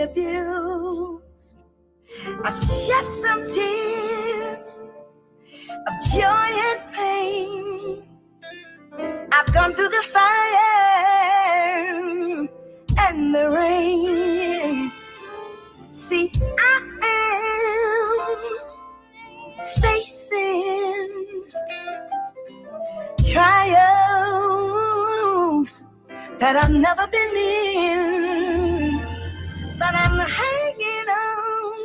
abuse. I've shed some tears of joy and pain. I've gone through the fire and the rain. See, I am facing trials that I've never been in, but I'm hanging on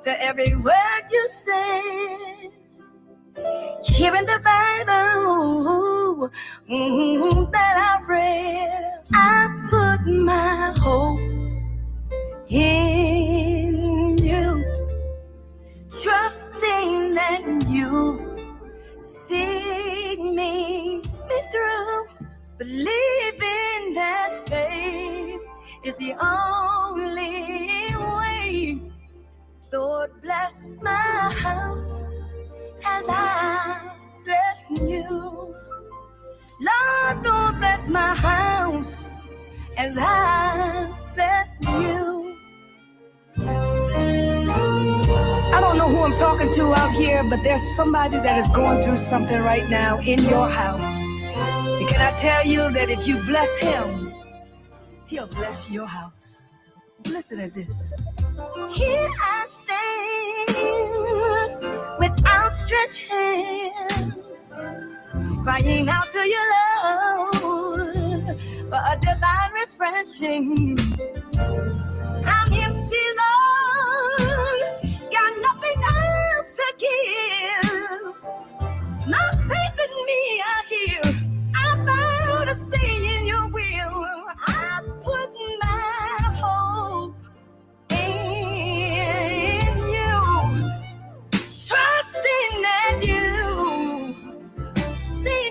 to every word you said. Here in the Bible that I read, I put my hope in you, trusting that you see me through, believing that faith is the only way. Lord, bless my house as I bless you. Lord, Lord, bless my house as I bless you. I don't know who I'm talking to out here, but there's somebody that is going through something right now in your house. And can I tell you that if you bless him, he'll bless your house. Listen to this. Here I stand with outstretched hands, crying out to you, Lord, for a divine refreshing. I'm empty, Lord, got nothing else to give. My faith in me, I hear, I found a stay in your will. I put my hope in you, trusting that you see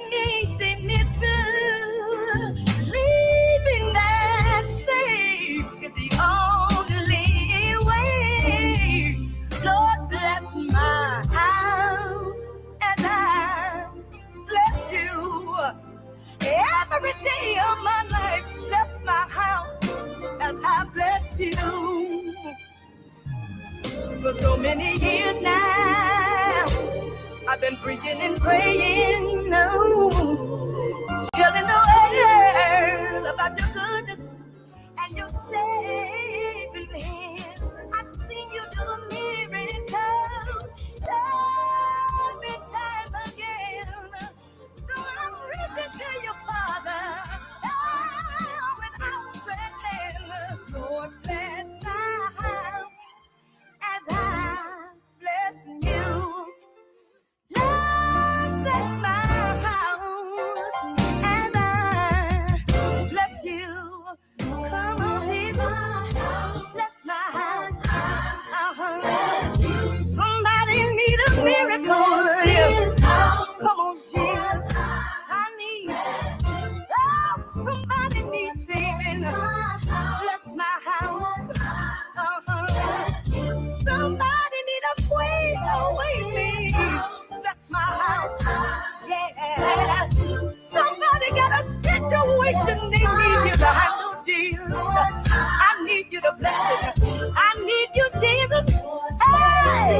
me through, believing that faith is the only way. Lord, bless my house as I bless you. Every day of my life, bless my house as I bless you. For so many years now, I've been preaching and praying, telling the world about your goodness and your saving hand. I've seen you do miracles time and time again. So I'm reaching to your Father with outstretched hand. Lord, bless my house as I bless you. Lord, bless my house as I bless you. Come on, Jesus, bless my house. Bless you. Somebody need a miracle. Come on, Jesus, I need. Oh, somebody needs saving. Bless my house. Somebody need a way away me. Bless my house. Yeah. Somebody got a situation they need you to handle, Jesus. I need you to bless it. I need you, Jesus. Hey,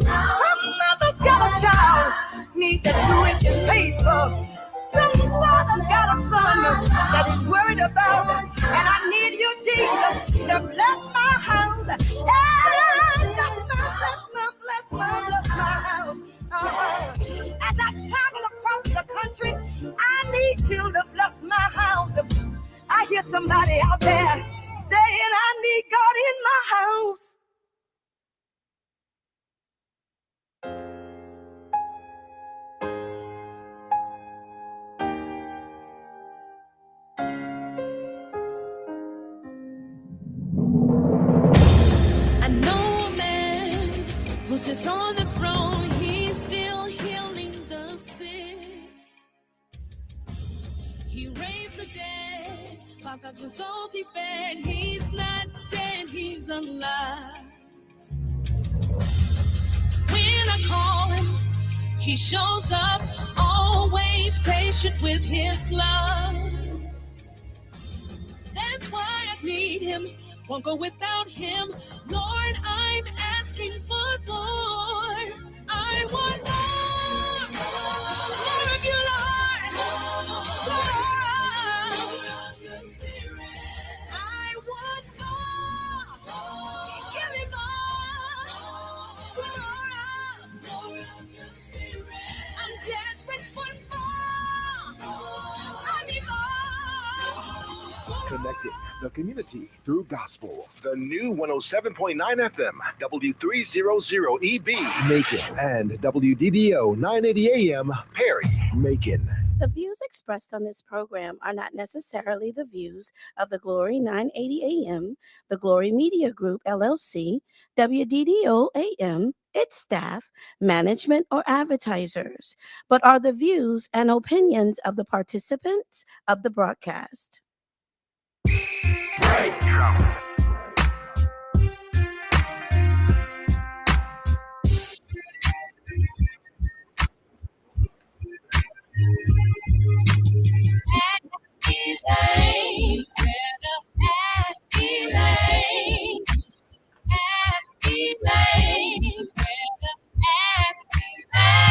some mother's got a child, need the tuition paid for. Some father's got a son that is worried about it. And I need you, Jesus, to bless my house. Hey, bless my house. As I travel across the country, I need you to bless my house. I hear somebody out there saying, I need God in my house. I know a man who sits on the throne. He's still healing the sick. He raised the dead, 5,000 souls he fed. He's not dead, he's alive. When I call him, he shows up, always patient with his love. That's why I need him, won't go without him. Lord, I'm asking for more. I want more of you, Lord. More of your spirit. I want more. Give me more of your spirit. I'm desperate for more. I need more. Connecting the community through gospel. The new 107.9 FM, W300EB, Macon, and WDDO 980 AM, Perry, Macon. The views expressed on this program are not necessarily the views of the Glory 980 AM, the Glory Media Group, LLC, WDDO AM, its staff, management, or advertisers, but are the views and opinions of the participants of the broadcast. Elaine, where the ask Elaine, ask Elaine, where the ask Elaine,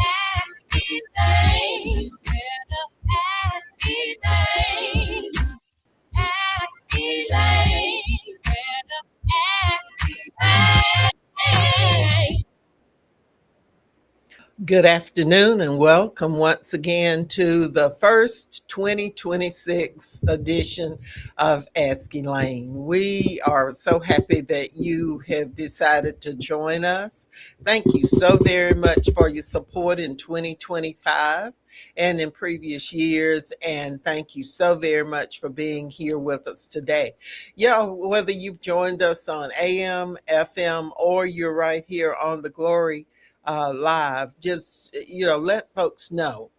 ask Elaine, where the ask Elaine, ask Elaine, where the ask Elaine. Good afternoon and welcome once again to the first 2026 edition of Ask Elaine. We are so happy that you have decided to join us. Thank you so very much for your support in 2025 and in previous years. And thank you so very much for being here with us today. Yeah, whether you've joined us on AM, FM, or you're right here on the Glory live, just let folks know.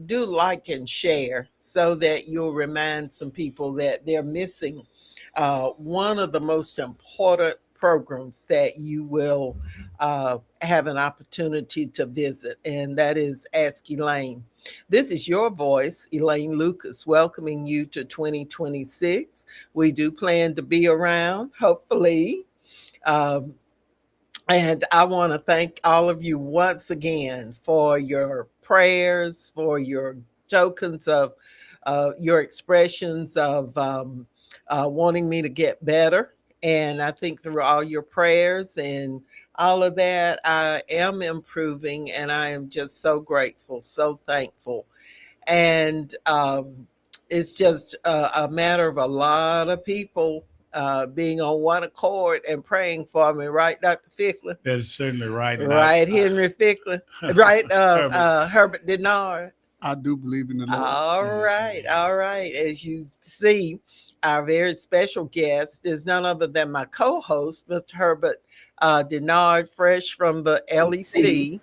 Do like and share so that you'll remind some people that they're missing one of the most important programs that you will have an opportunity to visit, and that is Ask Elaine. This is your voice, Elaine Lucas, welcoming you to 2026. We do plan to be around, hopefully. Um, and I want to thank all of you once again for your prayers, for your tokens of your expressions of wanting me to get better. And I think through all your prayers and all of that, I am improving, and I am just so grateful, so thankful. And it's just a matter of a lot of people being on one accord and praying for me, right, Dr. Ficklin? That is certainly right. Right, Henry Ficklin. Right, Herbert Denard. I do believe in the Lord. All right, all right. As you see, our very special guest is none other than my co-host, Mr. Herbert Denard, fresh from the LEC,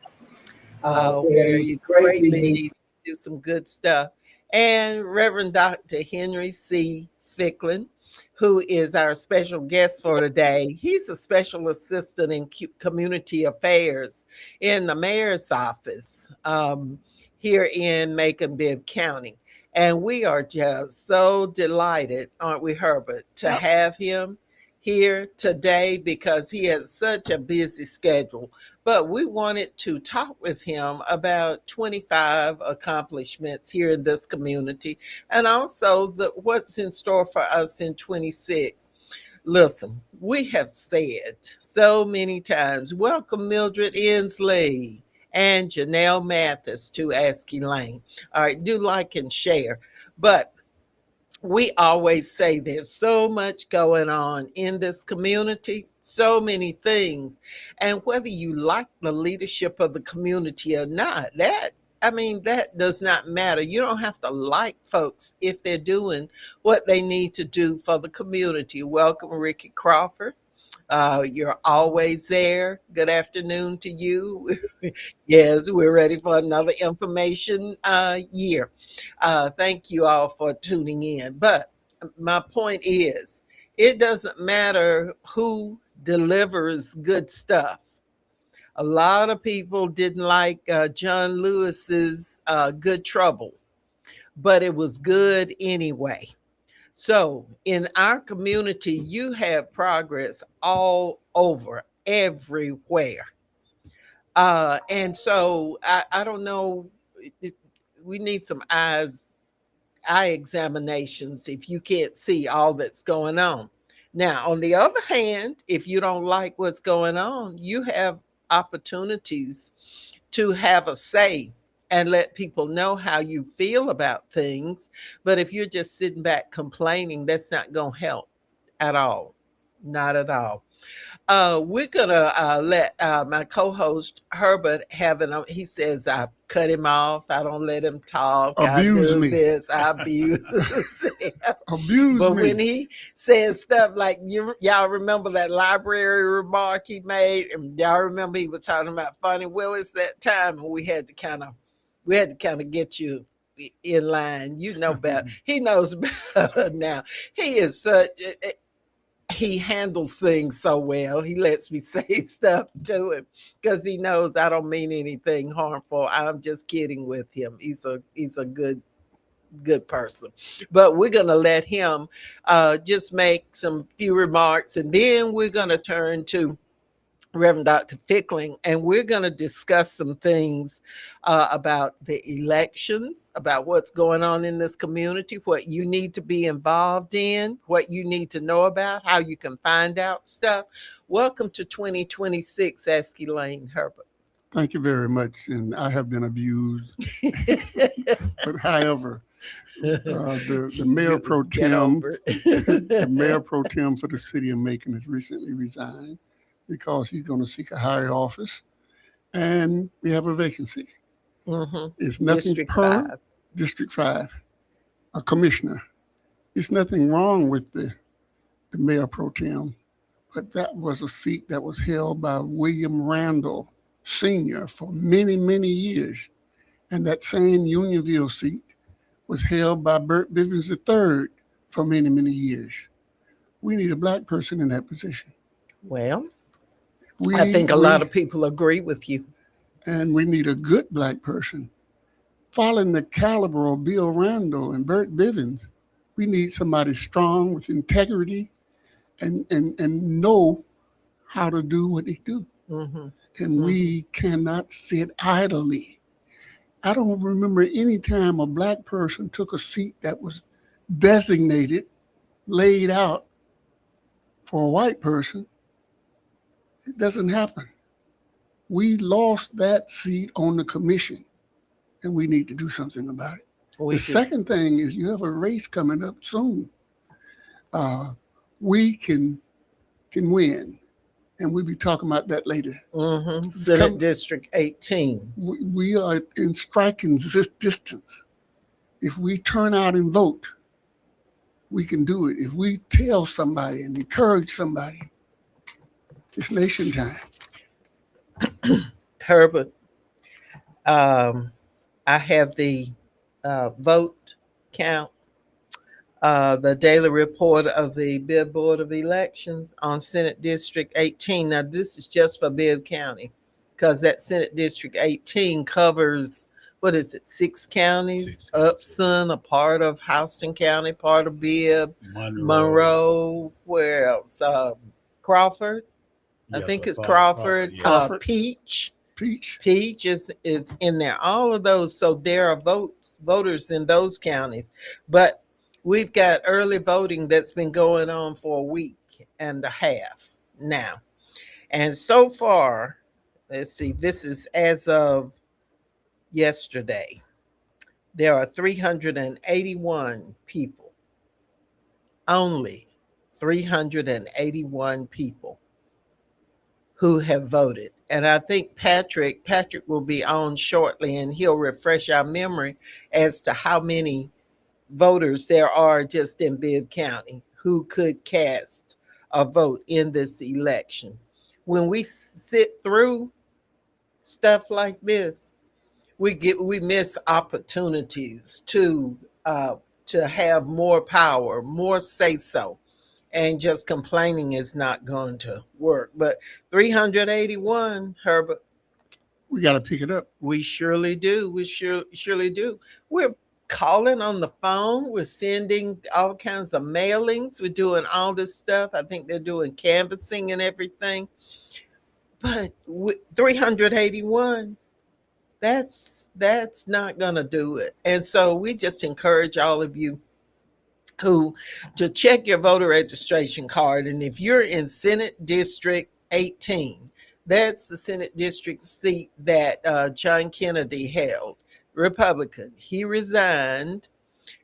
where you greatly need to do some good stuff, and Reverend Dr. Henry C. Ficklin, who is our special guest for today. He's a special assistant in community affairs in the mayor's office here in Macon, Bibb County. And we are just so delighted, aren't we, Herbert, to have him here today because he has such a busy schedule. But we wanted to talk with him about 25 accomplishments here in this community and also what's in store for us in 26. Listen, we have said so many times, welcome Mildred Inslee and Janelle Mathis to Ask Elaine. All right, do like and share. But we always say there's so much going on in this community, so many things. And whether you like the leadership of the community or not, that does not matter. You don't have to like folks if they're doing what they need to do for the community. Welcome, Ricky Crawford. You're always there. Good afternoon to you. Yes, we're ready for another information year. Thank you all for tuning in. But my point is, it doesn't matter who delivers good stuff. A lot of people didn't like John Lewis's Good Trouble, but it was good anyway. So in our community, you have progress all over, everywhere. And so I don't know, we need some eye examinations if you can't see all that's going on. Now, on the other hand, if you don't like what's going on, you have opportunities to have a say and let people know how you feel about things. But if you're just sitting back complaining, that's not going to help at all. Not at all. We're gonna let my co-host Herbert have an. He says I cut him off. I don't let him talk. I Abuse do me. this. I abuse him. Abuse But me. when he says stuff like y'all remember that library remark he made, and y'all remember he was talking about Funny Willis that time, and we had to kind of get you in line. You know better. He knows better now. He is such. He handles things so well. He lets me say stuff to him because he knows I don't mean anything harmful. I'm just kidding with him. He's a good person. But we're gonna let him just make some few remarks, and then we're gonna turn to Reverend Dr. Fickling, and we're going to discuss some things about the elections, about what's going on in this community, what you need to be involved in, what you need to know about, how you can find out stuff. Welcome to 2026, Ask Elaine Herbert. Thank you very much. And I have been abused. But however, the mayor pro tem, the mayor pro tem for the city of Macon has recently resigned because he's going to seek a higher office, and we have a vacancy. Mm-hmm. It's nothing District per 5. District 5, a commissioner. It's nothing wrong with the mayor pro tem, but that was a seat that was held by William Randall Sr. for many, many years. And that same Unionville seat was held by Bert Bivens III for many, many years. We need a black person in that position. Well, I think a lot of people agree with you. And we need a good black person. Following the caliber of Bill Randall and Bert Bivens, we need somebody strong with integrity and know how to do what they do. Mm-hmm. And we cannot sit idly. I don't remember any time a black person took a seat that was designated, laid out for a white person. It doesn't happen. We lost that seat on the commission, and we need to do something about it. The second thing is you have a race coming up soon. We can win, and we'll be talking about that later. Mm-hmm. Senate District 18. We are in striking distance. If we turn out and vote, we can do it. If we tell somebody and encourage somebody, it's nation time. Herbert, I have the vote count, the daily report of the Bibb Board of Elections on Senate District 18. Now, this is just for Bibb County because that Senate District 18 covers, what is it, 6 counties? Upson, a part of Houston County, part of Bibb, Monroe, where else? Crawford. I think it's Crawford. Crawford. Peach is in there. All of those. So there are voters in those counties. But we've got early voting that's been going on for a week and a half now. And so far, let's see, this is as of yesterday. There are 381 people. Only 381 people who have voted. And I think Patrick will be on shortly, and he'll refresh our memory as to how many voters there are just in Bibb County who could cast a vote in this election. When we sit through stuff like this, we miss opportunities to have more power, more say so. And just complaining is not going to work. But 381, Herbert. We got to pick it up. We surely do. We surely do. We're calling on the phone. We're sending all kinds of mailings. We're doing all this stuff. I think they're doing canvassing and everything. But with 381, that's not gonna do it. And so we just encourage all of you who to check your voter registration card. And if you're in Senate District 18, that's the Senate district seat that John Kennedy held, Republican. He resigned,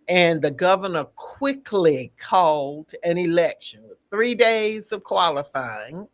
and the governor quickly called an election with 3 days of qualifying.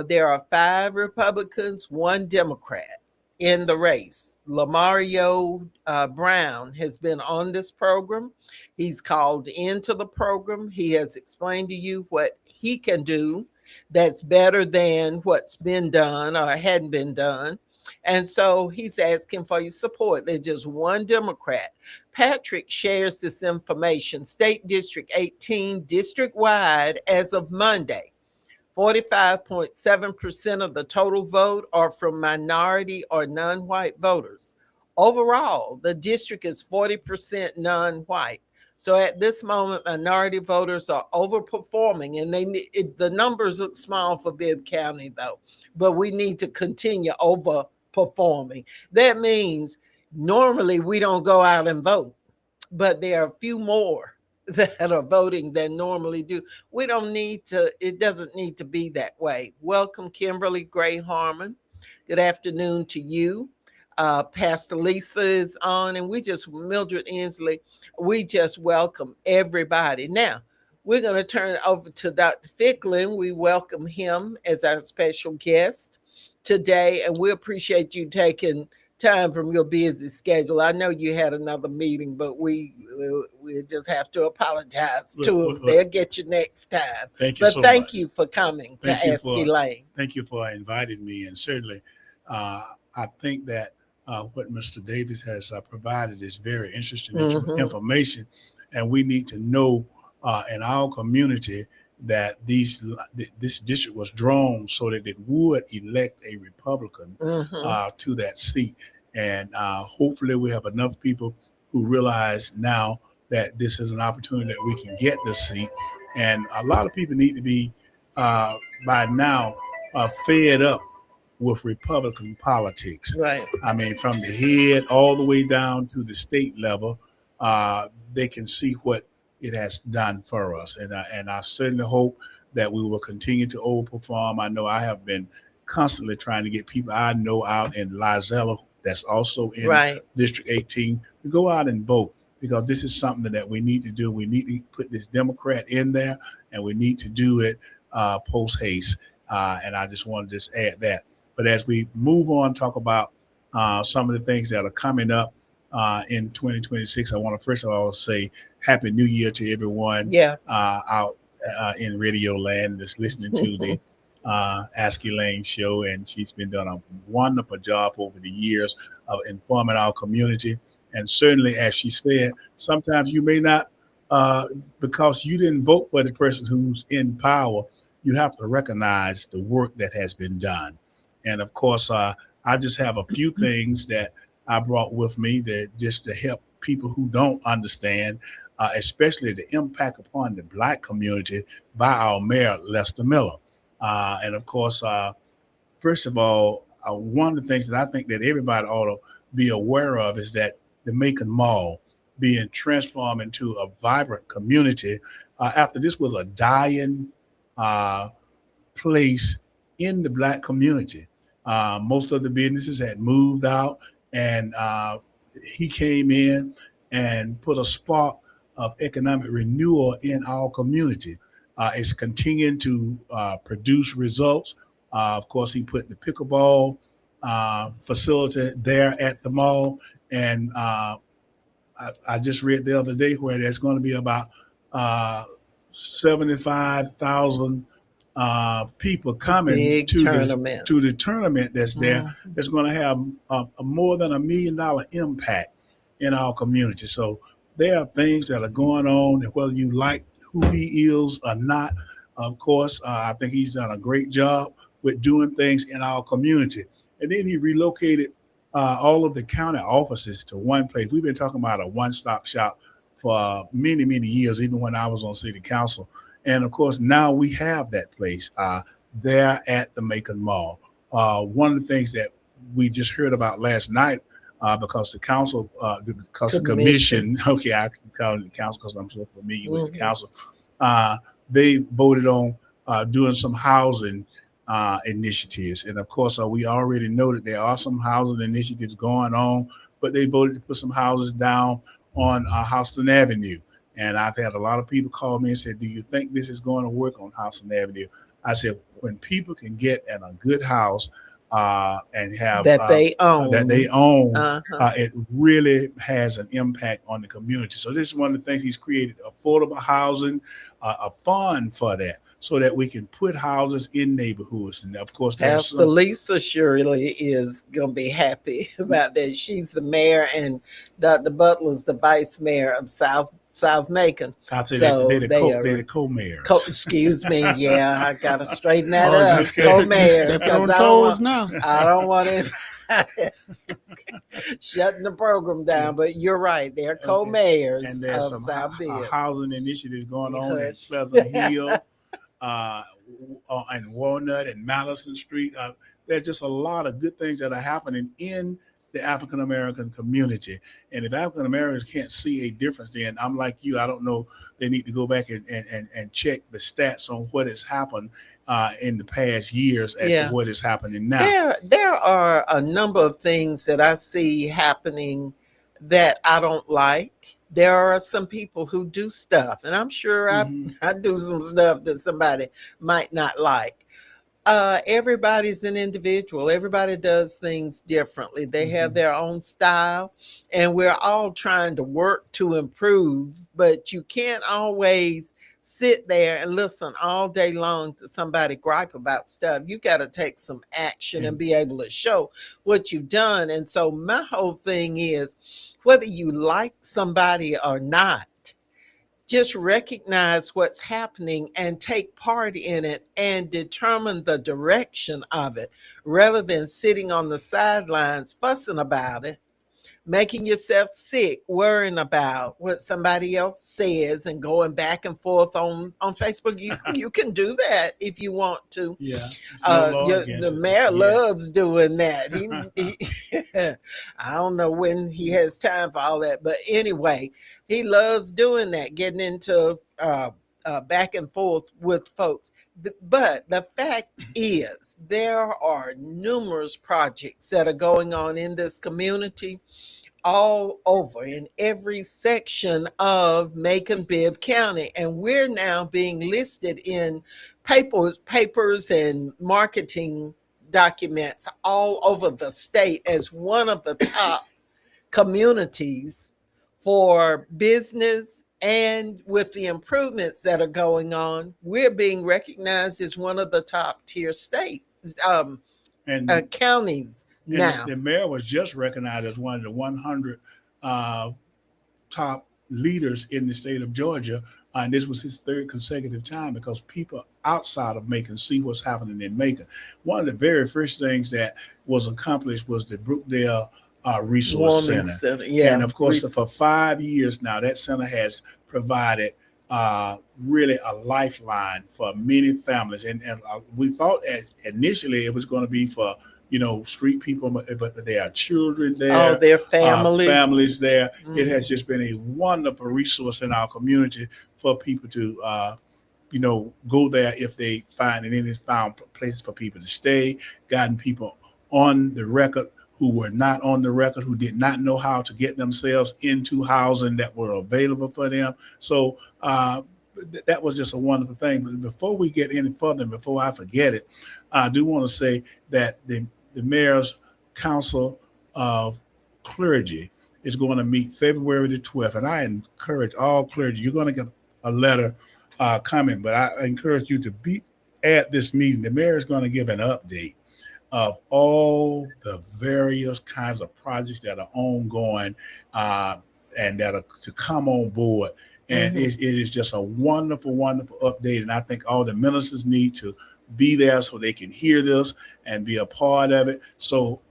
There are 5 Republicans, 1 Democrat in the race. Lamario Brown has been on this program. He's called into the program. He has explained to you what he can do that's better than what's been done or hadn't been done. And so he's asking for your support. There's just 1 Democrat. Patrick shares this information. State District 18, district wide as of Monday. 45.7% of the total vote are from minority or non-white voters. Overall, the district is 40% non-white. So at this moment, minority voters are overperforming, and the numbers look small for Bibb County, though. But we need to continue overperforming. That means normally we don't go out and vote, but there are a few more that are voting than normally do. We don't need to, it doesn't need to be that way. Welcome, Kimberly Gray Harmon. Good afternoon to you. Pastor Lisa is on, and Mildred Inslee, we just welcome everybody. Now, we're going to turn it over to Dr. Ficklin. We welcome him as our special guest today, and we appreciate you taking time from your busy schedule. I know you had another meeting, but we just have to apologize to them. They'll get you next time. Thank you so thank much. you for coming to ask Elaine. Thank you for inviting me, and certainly I think that what Mr. Davis has provided is very interesting information, and we need to know in our community that this district was drawn so that it would elect a Republican to that seat. And hopefully we have enough people who realize now that this is an opportunity that we can get this seat. And a lot of people need to be by now fed up with Republican politics. Right. I mean, from the head all the way down to the state level, they can see what it has done for us. And I certainly hope that we will continue to overperform. I know I have been constantly trying to get people I know out in Lizella, that's also in District 18, to go out and vote, because this is something that we need to do. We need to put this Democrat in there, and we need to do it post haste. And I just want to just add that. But as we move on, talk about some of the things that are coming up in 2026, I want to first of all say Happy New Year to everyone out in Radio Land that's listening to the Ask Elaine show. And she's been doing a wonderful job over the years of informing our community. And certainly, as she said, sometimes you may not, because you didn't vote for the person who's in power, you have to recognize the work that has been done. And of course, I just have a few things that I brought with me that just to help people who don't understand, especially the impact upon the Black community by our mayor, Lester Miller. And of course, first of all, one of the things that I think that everybody ought to be aware of is that the Macon Mall being transformed into a vibrant community after this was a dying place in the Black community. Most of the businesses had moved out, and he came in and put a spark of economic renewal in our community. It's continuing to produce results. Of course, he put the pickleball facility there at the mall. And I just read the other day where there's going to be about 75,000 people coming to the tournament that's there. That's going to have more than $1 million impact in our community. So there are things that are going on, and whether you like who he is or not, of course, I think he's done a great job with doing things in our community. And then he relocated all of the county offices to one place. We've been talking about a one-stop shop for many, many years, even when I was on city council. And of course, now we have that place there at the Macon Mall. One of the things that we just heard about last night, because the council, because the commission, okay, I can call it the council because I'm so familiar with the council, they voted on doing some housing initiatives. And of course, we already know that there are some housing initiatives going on, but they voted to put some houses down on Houston Avenue. And I've had a lot of people call me and say, do you think this is going to work on Houston Avenue? I said, when people can get in a good house and have that they own, it really has an impact on the community. So this is one of the things he's created: affordable housing, a fund for that, so that we can put houses in neighborhoods. And of course, Pastor Lisa surely is going to be happy about that. She's the mayor, and Dr. Butler's the vice mayor of South Macon. I'll say so they're the co-mayors. Excuse me. Yeah, I got to straighten that up. Co-mayors. On toes now. I don't want to shutting the program down, but you're right. They're co-mayors and there's of some South Bend. housing initiatives going on in Pleasant Hill and Walnut and Madison Street. There's just a lot of good things that are happening in the African American community. And if African Americans can't see a difference, then I'm like you. I don't know. They need to go back and check the stats on what has happened in the past years as to what is happening now. There are a number of things that I see happening that I don't like. There are some people who do stuff, and I'm sure I do some stuff that somebody might not like. Everybody's an individual. Everybody does things differently. They have their own style, and we're all trying to work to improve, but you can't always sit there and listen all day long to somebody gripe about stuff. You've got to take some action and be able to show what you've done. And so my whole thing is, whether you like somebody or not, just recognize what's happening and take part in it and determine the direction of it, rather than sitting on the sidelines fussing about it, making yourself sick, worrying about what somebody else says and going back and forth on Facebook. You can do that if you want to. Yeah. The mayor loves doing that. I don't know when he has time for all that, but anyway, he loves doing that, getting into back and forth with folks. But the fact is, there are numerous projects that are going on in this community, all over in every section of Macon-Bibb County. And we're now being listed in papers and marketing documents all over the state as one of the top communities for business. And with the improvements that are going on, we're being recognized as one of the top tier states, counties. Now, the mayor was just recognized as one of the 100 top leaders in the state of Georgia. And this was his third consecutive time, because people outside of Macon see what's happening in Macon. One of the very first things that was accomplished was the Brookdale Resource Center. Yeah. And of course, for 5 years now, that center has provided really a lifeline for many families. And we thought initially it was going to be for street people, but there are children there. Oh, their families. Families there. It has just been a wonderful resource in our community for people to, go there if they find it. And it's found places for people to stay, gotten people on the record who were not on the record, who did not know how to get themselves into housing that were available for them. So that was just a wonderful thing. But before we get any further, and before I forget it, I do want to say that the Mayor's Council of Clergy is going to meet February the 12th. And I encourage all clergy, you're going to get a letter coming, but I encourage you to be at this meeting. The mayor is going to give an update of all the various kinds of projects that are ongoing and that are to come on board. And it is just a wonderful, wonderful update. And I think all the ministers need to be there so they can hear this and be a part of it. So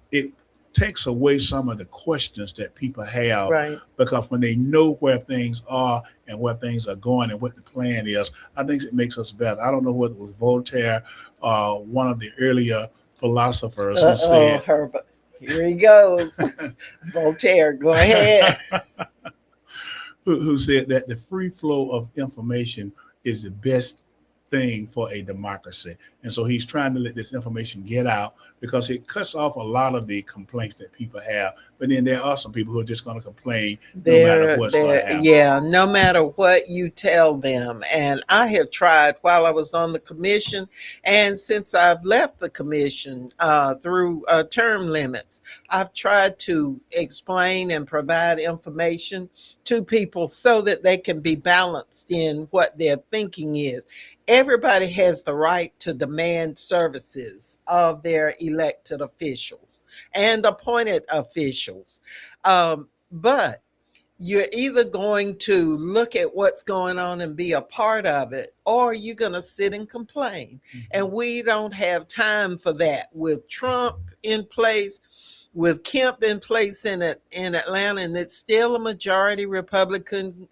takes away some of the questions that people have, Right. because when they know where things are and where things are going and what the plan is, I think it makes us better. I don't know whether it was Voltaire, one of the earlier philosophers, who Uh-oh, said, Herbert. Here he goes. Voltaire, go ahead. who said that the free flow of information is the best thing for a democracy. And so he's trying to let this information get out, because it cuts off a lot of the complaints that people have. But then there are some people who are just going to complain no matter what's going to happen. Yeah, no matter what you tell them. And I have tried while I was on the commission, and since I've left the commission through term limits, I've tried to explain and provide information to people so that they can be balanced in what their thinking is. Everybody has the right to demand services of their elected officials and appointed officials. But you're either going to look at what's going on and be a part of it, or you're going to sit and complain. Mhm. And we don't have time for that. With Trump in place, with Kemp in place in Atlanta, and it's still a majority Republican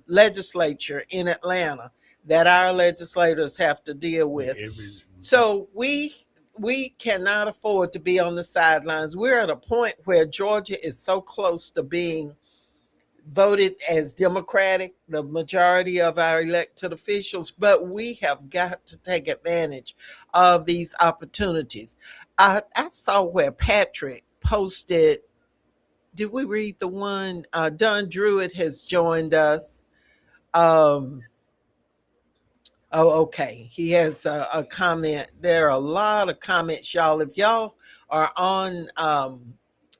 legislature in Atlanta that our legislators have to deal with. So we cannot afford to be on the sidelines. We're at a point where Georgia is so close to being voted as Democratic, the majority of our elected officials, but we have got to take advantage of these opportunities. I saw where Patrick posted, did we read the one? Don Druitt has joined us. Oh, okay. He has a comment. There are a lot of comments, y'all. If y'all are on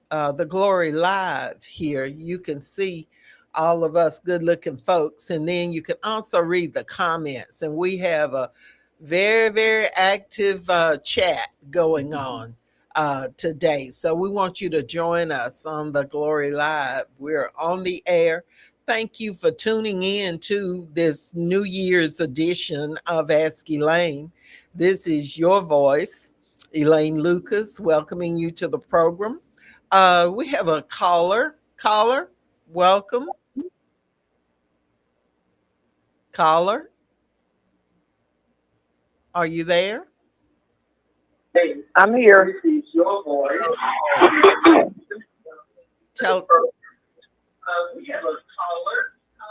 the Glory Live here, you can see all of us good looking folks. And then you can also read the comments. And we have a very, very active chat going on today. So we want you to join us on the Glory Live. We're on the air. Thank you for tuning in to this New Year's edition of Ask Elaine. This is your voice, Elaine Lucas, welcoming you to the program. We have a caller. Caller, welcome. Caller, are you there? I'm here. Tell.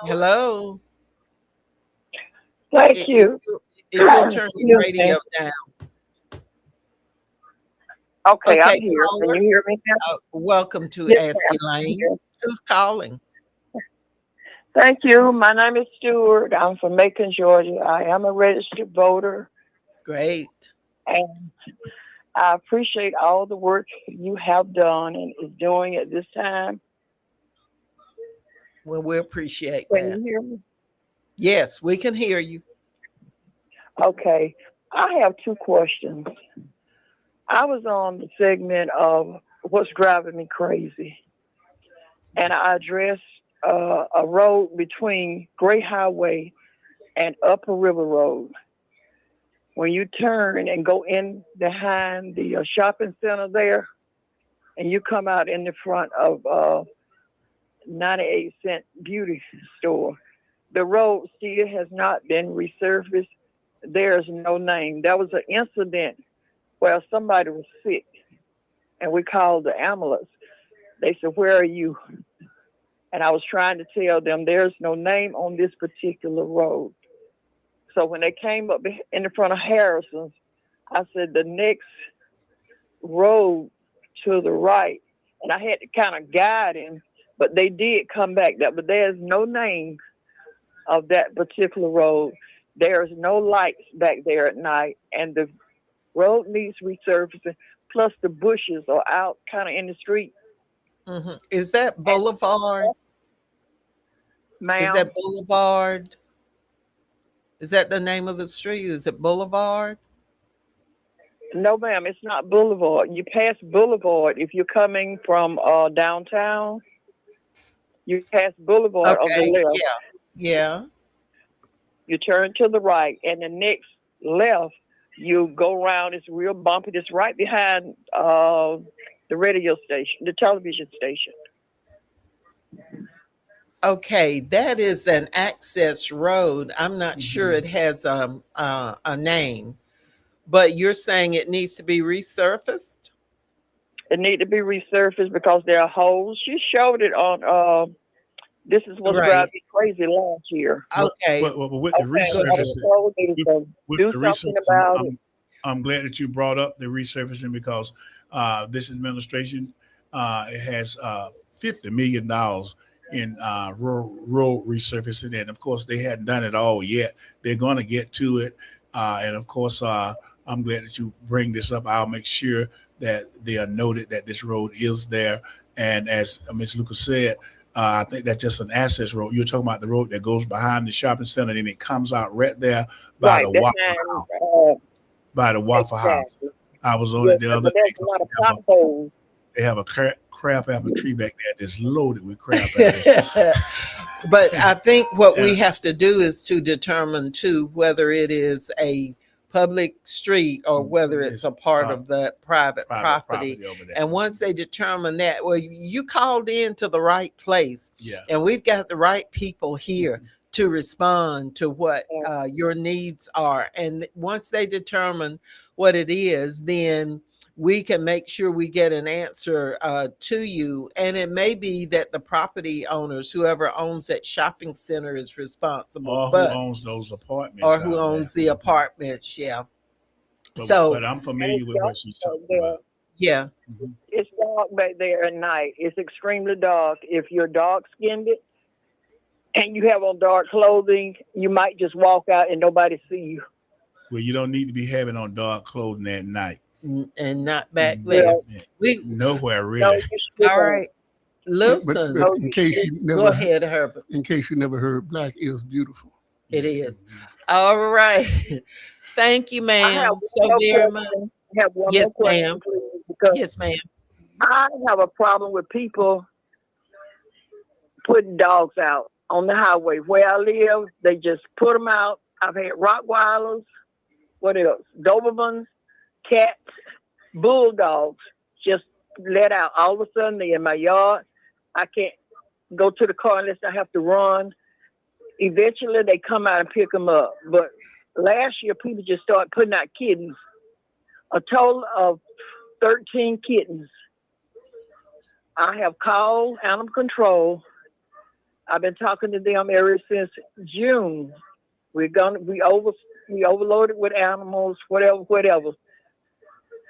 Hello. Thank you. If you'll turn your Excuse me. radio down. Okay, Okay, I'm here. caller. Can you hear me now? Welcome to Yes, Ask ma'am. Elaine. Yes. Who's calling? Thank you. My name is Stewart. I'm from Macon, Georgia. I am a registered voter, Great. and I appreciate all the work you have done and is doing at this time. Well, we appreciate Can that. you hear me? Yes, we can hear you. Okay. I have two questions. I was on the segment of what's driving me crazy, and I addressed a road between Great Highway and Upper River Road. When you turn and go in behind the shopping center there, and you come out in the front of 98-cent beauty store, the road still has not been resurfaced. There's no name. There was an incident where somebody was sick, and we called the ambulance. They said, "Where are you?" And I was trying to tell them there's no name on this particular road. So when they came up in the front of Harrison's, I said, the next road to the right. And I had to kind of guide him, but they did come back there. But there's no name of that particular road. There's no lights back there at night. And the road needs resurfacing. Plus the bushes are out kind of in the street. Mm-hmm. Is that Boulevard? Ma'am? Is that Boulevard? Is that the name of the street? Is it Boulevard? No, ma'am, it's not Boulevard. You pass Boulevard if you're coming from downtown. You pass Boulevard on the Okay. left. Yeah. You turn to the right, and the next left, you go around. It's real bumpy. It's right behind the radio station, the television station. Okay, that is an access road. I'm not sure it has a name, but you're saying it needs to be resurfaced? It need to be resurfaced because there are holes. She showed it on. This is what's Right. driving me crazy last year. Okay. But with the Okay, I resurfacing, was told me to with do the something resurfacing, about it. I'm glad that you brought up the resurfacing because this administration it has $50 million in road resurfacing, and of course they hadn't done it all yet. They're going to get to it, and of course I'm glad that you bring this up. I'll make sure that they are noted that this road is there, and as Ms. Lucas said. I think that's just an access road. You're talking about the road that goes behind the shopping center, and it comes out right there by Right the behind, Waffle House. By the Waffle House. exactly. I was on Yes, it the other but there's day. a lot of potholes. They have a crab apple tree back there that's loaded with crab apples. But I think what we Yeah. have to do is to determine too whether it is a public street or whether it's a part of the private property. over there. And once they determine that, well, you called in to the right place, Yeah. and we've got the right people here to respond to what Yeah. your needs are. And once they determine what it is, then we can make sure we get an answer to you. And it may be that the property owners, whoever owns that shopping center, is responsible. Or who owns those apartments. Or who out owns there. the apartments, yeah. But I'm familiar with what she's talking about. Yeah. It's dark back there at night. It's extremely dark. If you're dark skinned and you have on dark clothing, you might just walk out and nobody see you. Well, you don't need to be having on dark clothing at night. And not back there. We Nowhere No, really. you should all right. Listen, But in case you never, go ahead, Herbert. in case you never heard, black is beautiful. It is. All right. Thank you, I ma'am, have so one very more much. question. I have one Yes, more question, ma'am. please, because Yes, ma'am. I have a problem with people putting dogs out on the highway. Where I live, they just put them out. I've had Rottweilers, what else? Dobermans, cats, bulldogs just let out. All of a sudden, they're in my yard. I can't go to the car unless I have to run. Eventually, they come out and pick them up. But last year, people just started putting out kittens. A total of 13 kittens. I have called animal control. I've been talking to them ever since June. We overloaded with animals, whatever.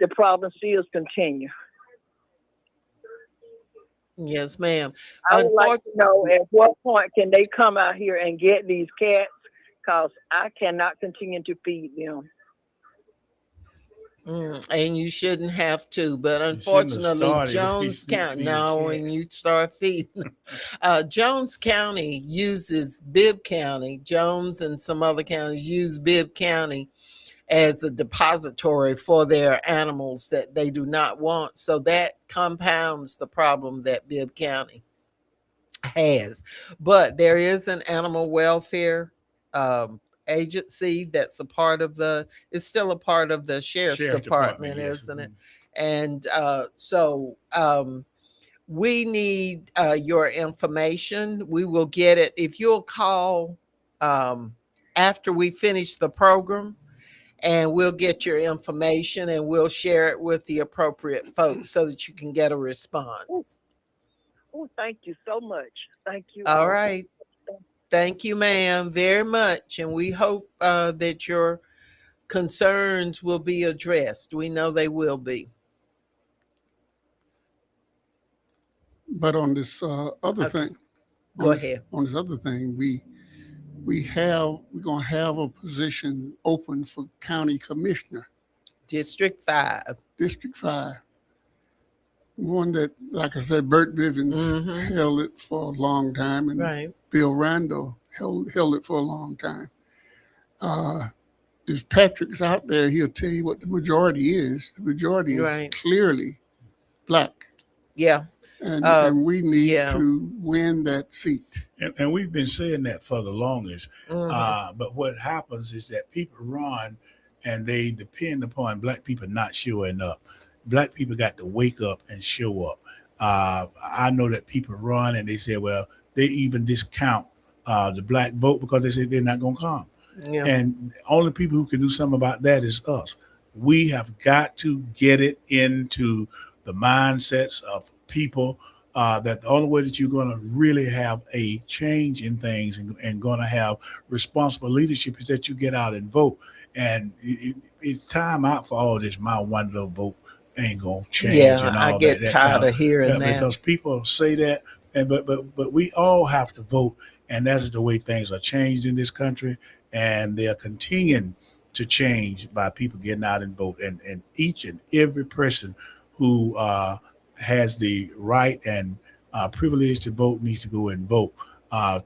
The problem still continue. Yes, ma'am. I would like to know at what point can they come out here and get these cats? Because I cannot continue to feed them. And you shouldn't have to, but You shouldn't have unfortunately, started Jones County. feeding No, cats. when you start feeding, Jones County uses Bibb County. Jones and some other counties use Bibb County as a depository for their animals that they do not want. So that compounds the problem that Bibb County has. But there is an animal welfare agency that's a part of it's still a part of the sheriff's department, yes. isn't it? And so we need your information. We will get it. If you'll call after we finish the program, and we'll get your information and we'll share it with the appropriate folks so that you can get a response. Oh, thank you so much. Thank you. All right. Thank you, ma'am, very much. And we hope that your concerns will be addressed. We know they will be. But on this other thing, Go ahead. On this other thing, we're gonna have a position open for county commissioner, District 5. District 5. One that, like I said, Bert Bivens held it for a long time, and Right. Bill Randall held it for a long time. If Patrick's out there, he'll tell you what the majority is. The majority is clearly black. Yeah. And we need yeah. to win that seat. And we've been saying that for the longest. But what happens is that people run and they depend upon black people not showing up. Black people got to wake up and show up. I know that people run and they say, well, they even discount the black vote because they say they're not going to come. Yeah. And only people who can do something about that is us. We have got to get it into the mindsets of people that the only way that you're going to really have a change in things and going to have responsible leadership is that you get out and vote. And it's time out for all this. My one little vote ain't gonna change. Yeah, And I all get that tired of hearing that. because people say that, and but we all have to vote, and that's the way things are changed in this country, and they're continuing to change by people getting out and vote, and each and every person who has the right and privilege to vote needs to go and vote.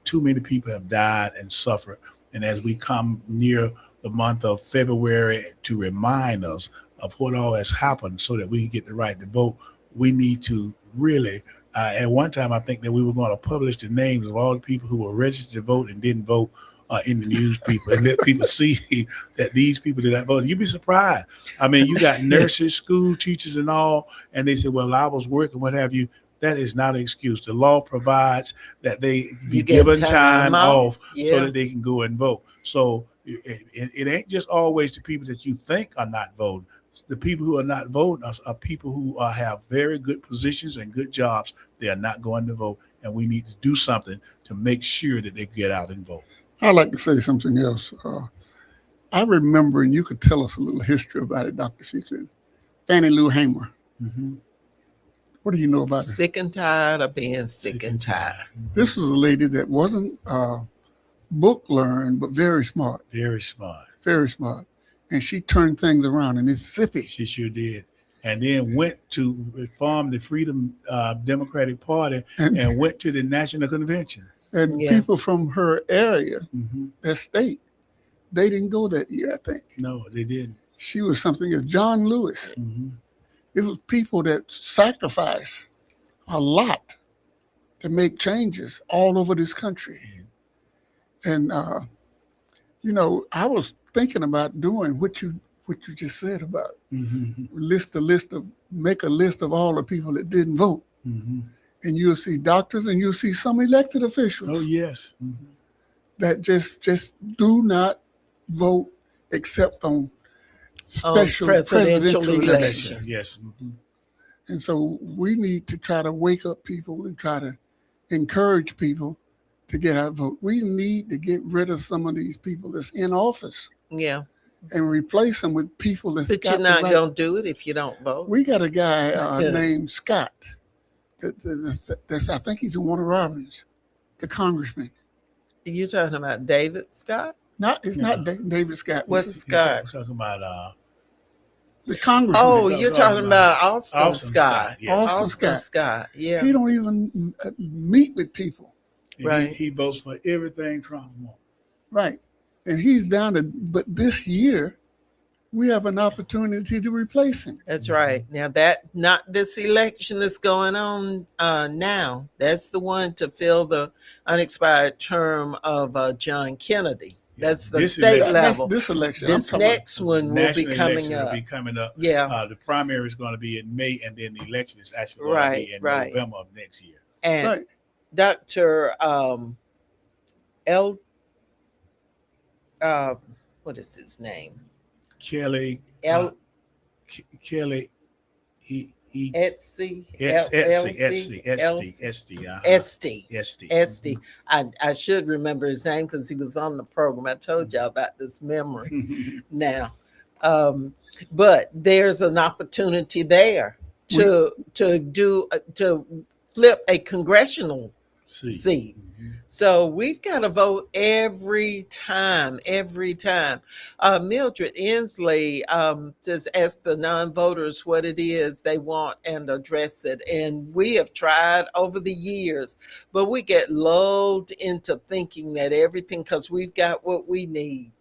Too many people have died and suffered, and as we come near the month of February to remind us of what all has happened so that we can get the right to vote, we need to really, at one time, I think that we were going to publish the names of all the people who were registered to vote and didn't vote in the newspaper and let people see that these people did not vote. You'd be surprised. I mean, you got nurses, school teachers and all, and they say, well, I was working, what have you. That is not an excuse. The law provides that they be given time off so that they can go and vote. So it ain't just always the people that you think are not voting. The people who are not voting are people who have very good positions and good jobs. They are not going to vote, and we need to do something to make sure that they get out and vote. I'd like to say something else. I remember, and you could tell us a little history about it, Dr. Fiecklin, Fannie Lou Hamer. Mm-hmm. What do you know about her? Sick and tired of being sick and tired. This was a lady that wasn't book learned, but very smart. Very smart. Very smart. And she turned things around in Mississippi. She sure did. And then went to form the Freedom Democratic Party and went to the National Convention. And people from her area, that state, they didn't go that year, I think. No, they didn't. She was something as John Lewis. It was people that sacrificed a lot to make changes all over this country. And, you know, I was thinking about doing what you just said about make a list of all the people that didn't vote. And you'll see doctors and you'll see some elected officials. Oh, yes. That just do not vote except on special presidential elections. Yes. And so we need to try to wake up people and try to encourage people to get out vote. We need to get rid of some of these people that's in office. Yeah. And replace them with people that's But you're not going to do it if you don't vote. We got a guy named Scott. That's I think he's in Warner Robins, the congressman. You're talking about David Scott? It's not David Scott. What's Scott? We're talking about the congressman. Oh, you're talking about Austin Scott. Yes. Austin Scott. Yeah. He don't even meet with people. Right. He votes for everything Trump wants. Right. And he's down to, but this year we have an opportunity to replace him. That's right. Now not this election that's going on now. That's the one to fill the unexpired term of John Kennedy. That's the state level. That's this election. This next one will be coming up. Yeah. The primary is going to be in May, and then the election is actually going to be in November of next year. And Dr. What is his name? Kelly. Etsy. I should remember his name because he was on the program. I told y'all about this memory now. But there's an opportunity there to flip a congressional seat. So we've got to vote every time. Mildred Inslee just asked the non-voters what it is they want and address it. And we have tried over the years, but we get lulled into thinking that everything, because we've got what we need.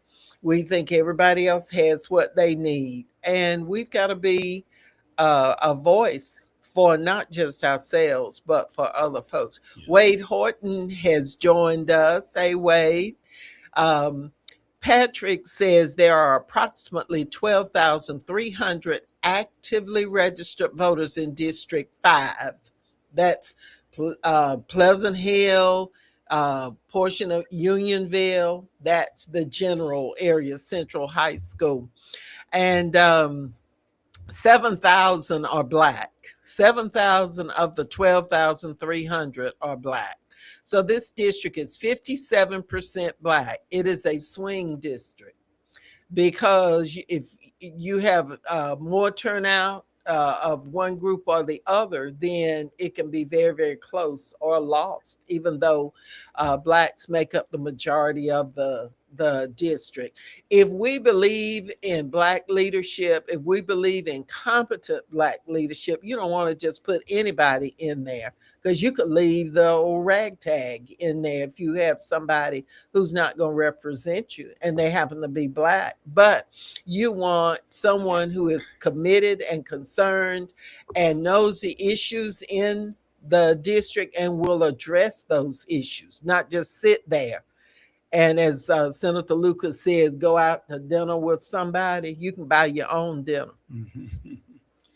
We think everybody else has what they need. And we've got to be a voice for not just ourselves, but for other folks. Yeah. Wade Horton has joined us. Hey, Wade. Patrick says there are approximately 12,300 actively registered voters in District 5. That's Pleasant Hill, portion of Unionville. That's the general area, Central High School. And 7,000 are Black. 7,000 of the 12,300 are Black. So this district is 57% Black. It is a swing district because if you have more turnout of one group or the other, then it can be very, very close or lost, even though Blacks make up the majority of the district. If we believe in Black leadership, if we believe in competent Black leadership, you don't want to just put anybody in there, because you could leave the old ragtag in there if you have somebody who's not going to represent you and they happen to be Black. But you want someone who is committed and concerned and knows the issues in the district and will address those issues, not just sit there. And as Senator Lucas says, go out to dinner with somebody. You can buy your own dinner. Mm-hmm.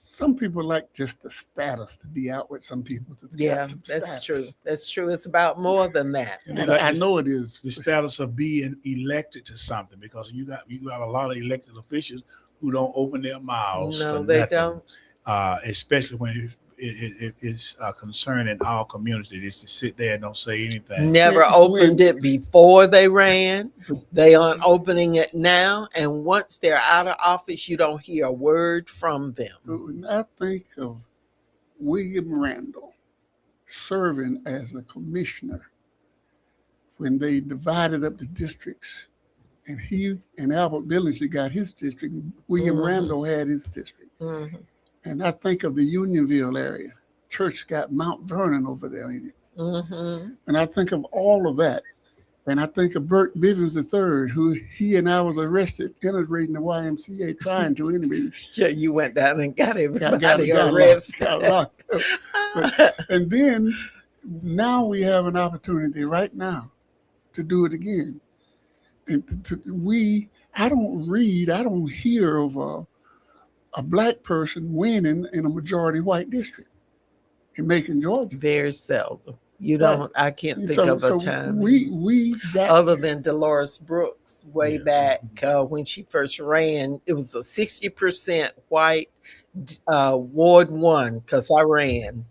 Some people like just the status to be out with some people. Yeah, that's true. That's true. It's about more than that. And And I know it is. The status of being elected to something, because you got a lot of elected officials who don't open their mouths. No, for they nothing, don't. Especially when it's concerning our community. Just to sit there and don't say anything. Never When- opened it before they ran. They aren't opening it now. And once they're out of office, you don't hear a word from them. But when I think of William Randall serving as a commissioner, when they divided up the districts, and he and Albert Billingsley got his district, William Mhm. Randall had his district. Mhm. And I think of the Unionville area. Church got Mount Vernon over there in it. Mhm. And I think of all of that. And I think of Bert Bivens III, who he and I was arrested integrating the YMCA, trying to anyway. Yeah, you went down and got everybody got arrested. locked up. And then now we have an opportunity right now to do it again. And I don't hear of a Black person winning in a majority white district in Macon, Georgia. Very seldom. You Right. don't. I can't think of a time. We got Other than Dolores Brooks way Yeah. back when she first ran, it was a 60% white Ward 1, because I ran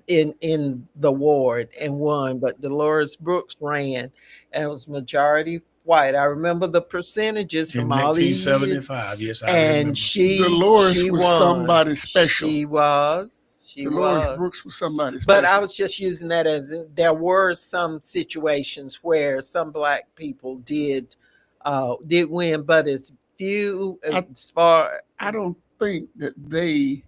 in the ward and won, but Dolores Brooks ran and it was majority white. I remember the percentages In from all these years. 1975, yes, I remember. And Dolores she was won. somebody special. She was. Dolores was. Brooks was somebody special. But I was just using that as there were some situations where some Black people did win, but as few as far. I don't think that they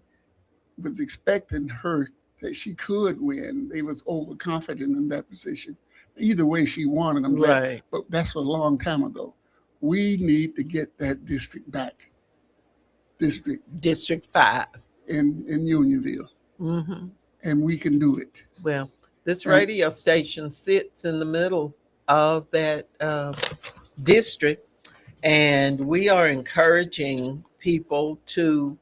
was expecting her that she could win. They was overconfident in that position. Either way, she won, and I'm glad. Right. But that's a long time ago. We need to get that district back. District 5 in Unionville. Mm-hmm. And we can do it. Well, this radio station sits in the middle of that district, and we are encouraging people to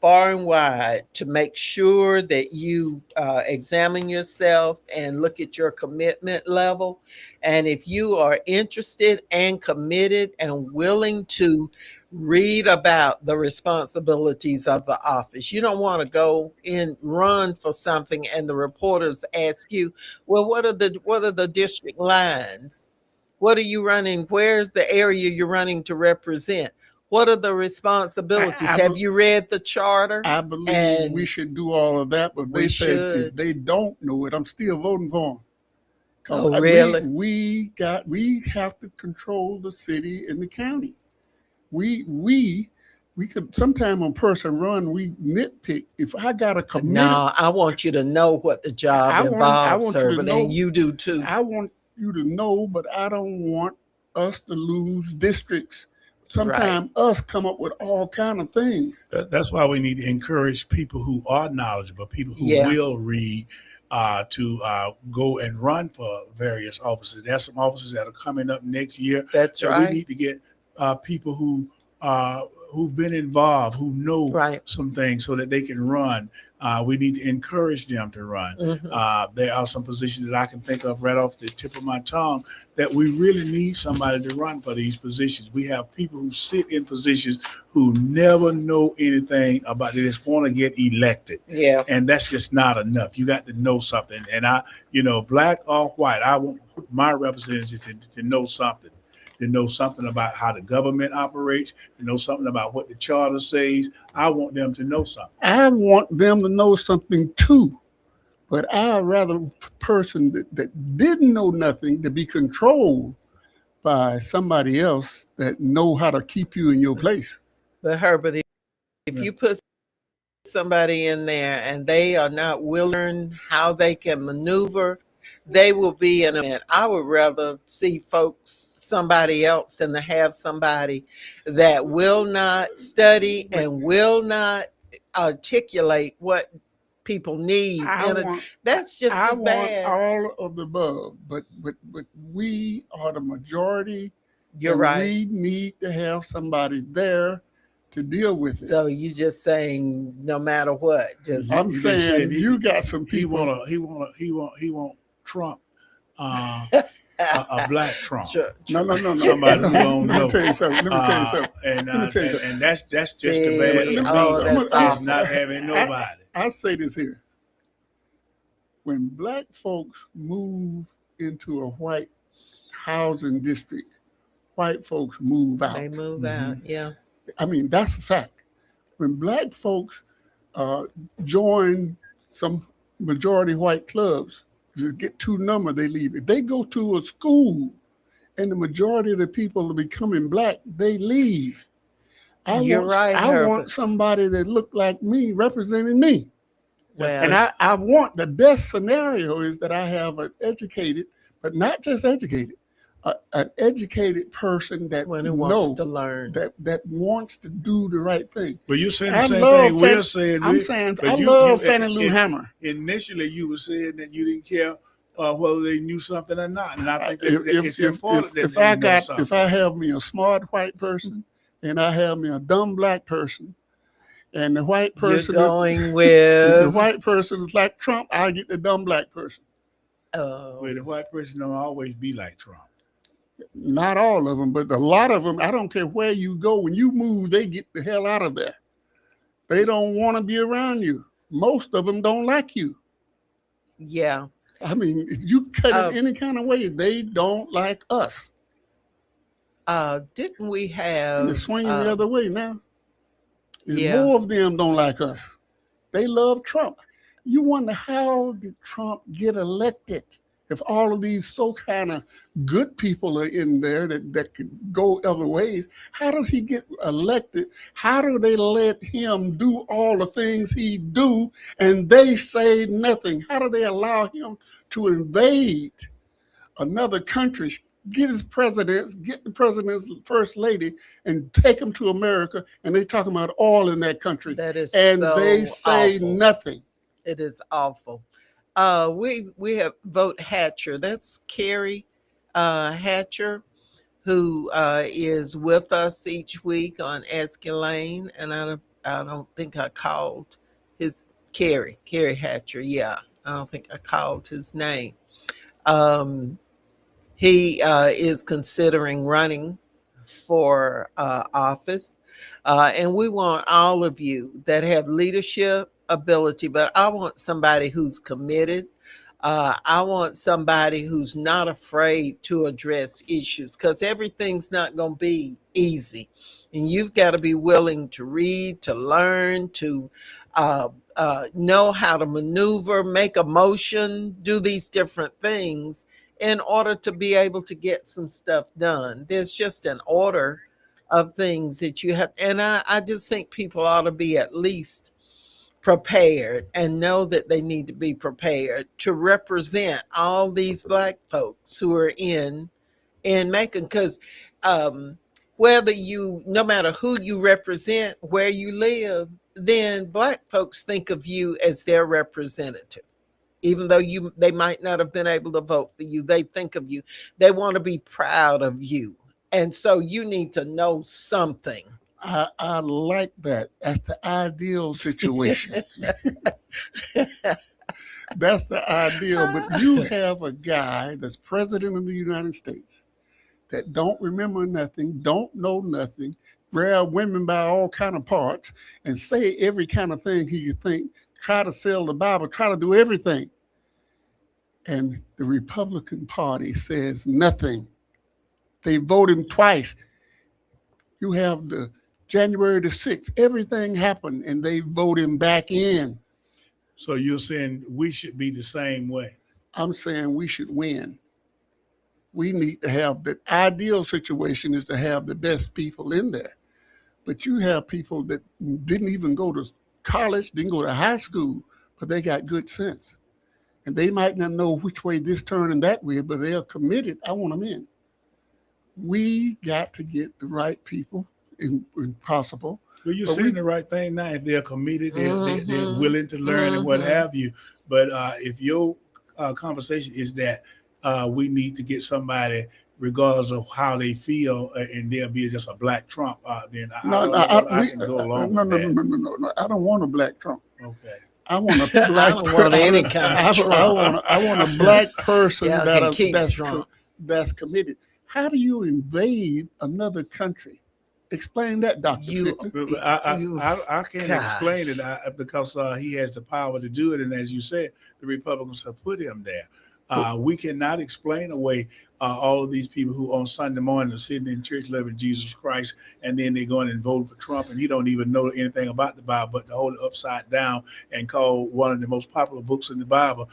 far and wide to make sure that you examine yourself and look at your commitment level. And if you are interested and committed and willing to read about the responsibilities of the office, you don't want to go and run for something and the reporters ask you, well, what are the district lines? What are you running? Where's the area you're running to represent? What are the responsibilities? Have you read the charter? I believe we should do all of that, but they said if they don't know it, I'm still voting for them. Oh, really? We have to control the city and the county. We could sometime when a person run, we nitpick. If I got a committee, no, I want you to know what the job involves, sir, but then you do too. I want you to know, but I don't want us to lose districts. Sometimes us come up with all kind of things. That's why we need to encourage people who are knowledgeable, people who will read, to go and run for various offices. There's some offices that are coming up next year. That's right. We need to get people who've been involved, who know Right. some things so that they can run. We need to encourage them to run. There are some positions that I can think of right off the tip of my tongue that we really need somebody to run for these positions. We have people who sit in positions who never know anything about. They just want to get elected. Yeah. And that's just not enough. You got to know something. And black or white, I want my representatives to know something. To know something about how the government operates, to know something about what the charter says. I want them to know something. I want them to know something too, but I'd rather a person that didn't know nothing to be controlled by somebody else that know how to keep you in your place. But Herbert, if you put somebody in there and they are not willing to learn how they can maneuver, they will be in a minute. I would rather see somebody else than to have somebody that will not study and will not articulate what people need. That's just as bad. I want all of the above, but we are the majority. You're right. We need to have somebody there to deal with it. So you just saying no matter what? I'm saying you got some people. He want Trump, a black Trump. Sure. No. Somebody who don't know. Let me tell you something. And that's just a bad thing. It's not having nobody. I say this here. When black folks move into a white housing district, white folks move out. They move out, yeah. I mean, that's a fact. When black folks join some majority white clubs, to get two number, they leave. If they go to a school and the majority of the people are becoming black, they leave. I want somebody that look like me representing me. Well, and I want, the best scenario is that I have an educated, but not just educated, an educated person that wants to learn, that wants to do the right thing. But you're saying the same thing we're saying. I'm saying I love Fannie Lou Hammer. Initially, you were saying that you didn't care whether they knew something or not, and I think it's important that if I have me a smart white person and I have me a dumb black person, and the white person the white person is like Trump, I get the dumb black person. Well, the white person don't always be like Trump. Not all of them, but a lot of them. I don't care where you go. When you move, they get the hell out of there. They don't want to be around you. Most of them don't like you. Yeah. I mean, if you cut it any kind of way, they don't like us. Didn't we have... And it's swinging the other way now. More of them don't like us. They love Trump. You wonder, how did Trump get elected? If all of these so kind of good people are in there that could go other ways, how does he get elected? How do they let him do all the things he do and they say nothing? How do they allow him to invade another country, get the president's first lady, and take them to America, and they talking about oil in that country? That is they say awful. Nothing. It is awful. We have Vote Hatcher. That's Carrie Hatcher, who is with us each week on Ask Elaine, and I don't think I called his Carrie Hatcher. Yeah, I don't think I called his name. He is considering running for office, and we want all of you that have leadership ability, but I want somebody who's committed. I want somebody who's not afraid to address issues, because everything's not going to be easy. And you've got to be willing to read, to learn, to know how to maneuver, make a motion, do these different things in order to be able to get some stuff done. There's just an order of things that you have. And I just think people ought to be at least prepared and know that they need to be prepared to represent all these black folks who are in Macon, because no matter who you represent, where you live, then black folks think of you as their representative. Even though they might not have been able to vote for you, they think of you. They want to be proud of you. And so you need to know something I like that. That's the ideal situation. That's the ideal. But you have a guy that's president of the United States that don't remember nothing, don't know nothing, grab women by all kind of parts, and say every kind of thing he could think, try to sell the Bible, try to do everything. And the Republican Party says nothing. They vote him twice. You have the January the 6th, everything happened, and they vote him back in. So you're saying we should be the same way? I'm saying we should win. We need to have the ideal situation is to have the best people in there. But you have people that didn't even go to college, didn't go to high school, but they got good sense. And they might not know which way this turn and that way, but they're committed. I want them in. We got to get the right people, if possible. Well, you're saying the right thing now. If they're committed, they're willing to learn and what have you. But if your conversation is that we need to get somebody, regardless of how they feel, and they'll be just a black Trump, then I can go along with that. No. I don't want a black Trump. Okay. I want a black. I don't want any kind of Trump. I want a black person Trump. that's committed. How do you invade another country? Explain that, Dr. Fickler. I can't explain it because he has the power to do it. And as you said, the Republicans have put him there. We cannot explain away all of these people who on Sunday morning are sitting in church loving Jesus Christ, and then they're going and voting for Trump, and he don't even know anything about the Bible, but to hold it upside down and call one of the most popular books in the Bible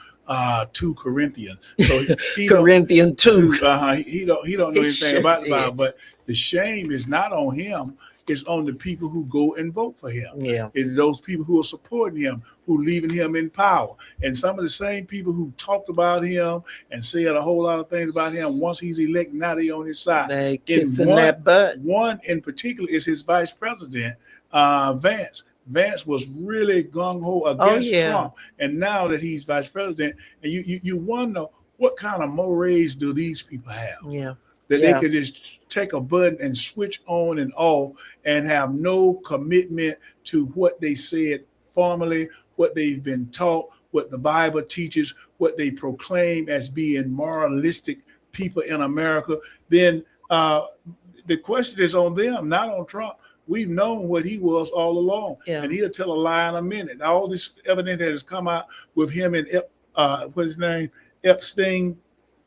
2 Corinthians. So Corinthians 2. He don't know anything about the Bible, but the shame is not on him. It's on the people who go and vote for him. Yeah. It's those people who are supporting him, who leaving him in power. And some of the same people who talked about him and said a whole lot of things about him, once he's elected, now they on his side. They kissing that butt. One in particular is his vice president, Vance. Vance was really gung-ho against Trump. And now that he's vice president, and you wonder what kind of mores do these people have? Yeah. That they could just take a button and switch on and off and have no commitment to what they said formerly, what they've been taught, what the Bible teaches, what they proclaim as being moralistic people in America. Then the question is on them, not on Trump. We've known what he was all along, and he'll tell a lie in a minute. All this evidence that has come out with him and what's his name, Epstein.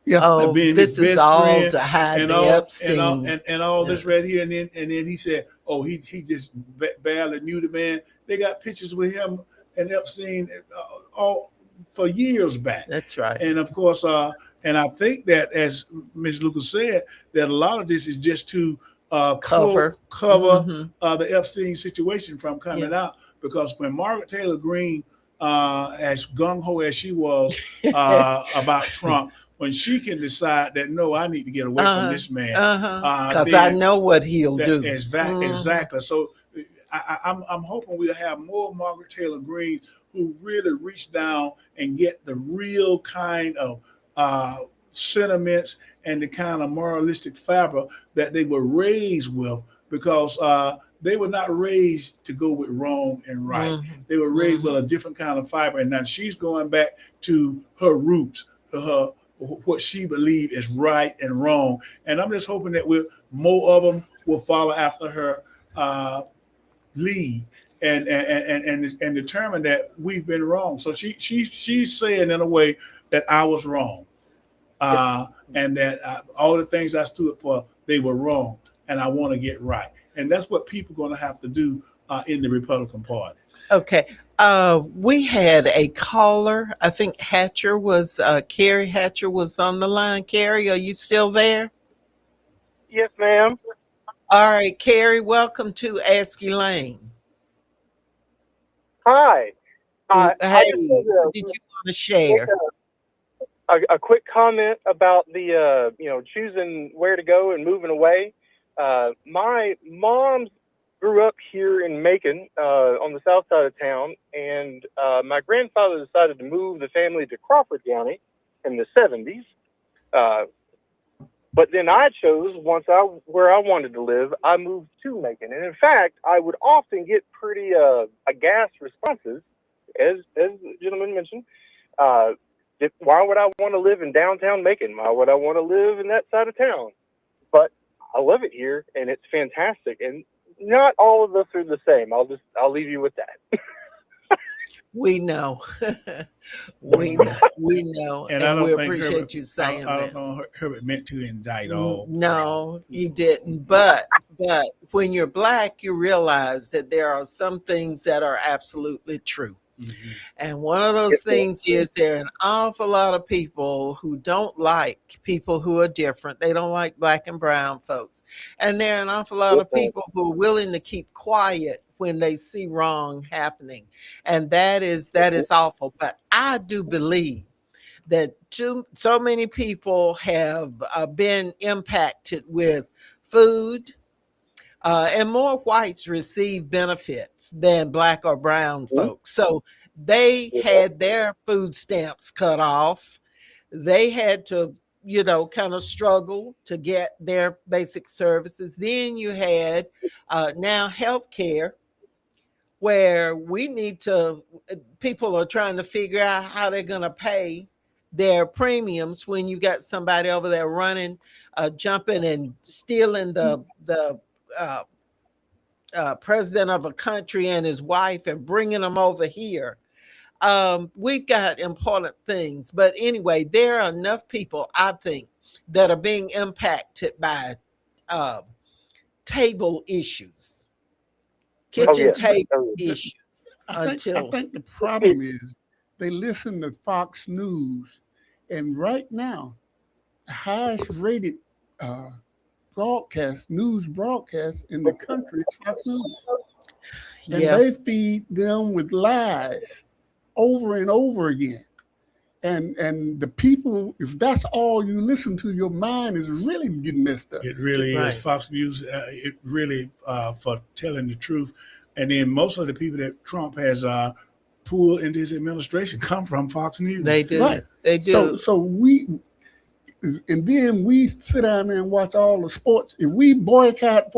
Yeah, this is all friend, to hide the Epstein and all this right here, and then he said, "Oh, he just barely knew the man." They got pictures with him and Epstein all for years back. That's right. And of course, and I think that, as Ms. Lucas said, that a lot of this is just to cover the Epstein situation from coming out, because when Margaret Taylor Greene, as gung-ho as she was about Trump, when she can decide that, no, I need to get away from this man. Because I know what he'll do. Exactly. So I'm hoping we'll have more Margaret Taylor Greene who really reach down and get the real kind of sentiments and the kind of moralistic fabric that they were raised with, because they were not raised to go with wrong and right. They were raised with a different kind of fiber. And now she's going back to her roots, to her what she believed is right and wrong. And I'm just hoping that more of them will follow after her lead and determine that we've been wrong. So she's saying in a way that I was wrong, and that all the things I stood for, they were wrong, and I want to get right. And that's what people are going to have to do in the Republican Party. Okay. We had a caller. I think Carrie Hatcher was on the line. Carrie, are you still there? Yes, ma'am. All right, Carrie, welcome to Ask Elaine. Hi. Hey, what did you want to share? A quick comment about the, choosing where to go and moving away. My mom grew up here in Macon, on the south side of town, and my grandfather decided to move the family to Crawford County in the 70s. But then I chose where I wanted to live. I moved to Macon, and in fact, I would often get pretty aghast responses, as the gentleman mentioned. Uh, why would I want to live in downtown Macon? Why would I want to live in that side of town? But I love it here, and it's fantastic. And not all of us are the same. I'll leave you with that. We know. we know, And I and we don't think appreciate Herbert, you saying I that. don't know Herbert meant to indict all. No, you didn't. But when you're black, you realize that there are some things that are absolutely true. Mm-hmm. And one of those things is there are an awful lot of people who don't like people who are different. They don't like black and brown folks. And there are an awful lot of people who are willing to keep quiet when they see wrong happening. And that is awful. But I do believe that so many people have been impacted with food, and more whites receive benefits than black or brown folks. So they had their food stamps cut off. They had to, kind of struggle to get their basic services. Then you had now healthcare, where people are trying to figure out how they're going to pay their premiums when you got somebody over there running, jumping and stealing the president of a country and his wife and bringing them over here. We've got important things, but anyway, there are enough people, I think, that are being impacted by table issues, kitchen table issues. I think the problem is they listen to Fox News, and right now, the highest rated news broadcast in the country is Fox News. And they feed them with lies over and over again. And the people, if that's all you listen to, your mind is really getting messed up. It really is. Fox News, it really, for telling the truth. And then most of the people that Trump has pulled into his administration come from Fox News. They do. Right. They do. And then we sit down there and watch all the sports. If we boycott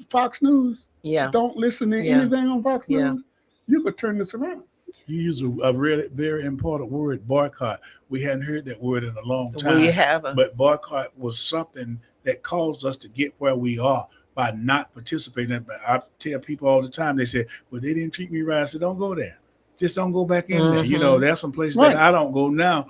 Fox News, don't listen to anything on Fox News, you could turn this around. You use a really very important word, boycott. We hadn't heard that word in a long time. We haven't. But boycott was something that caused us to get where we are by not participating. I tell people all the time, they say, well, they didn't treat me right. I said, don't go there. Just don't go back in there. There's some places that I don't go now.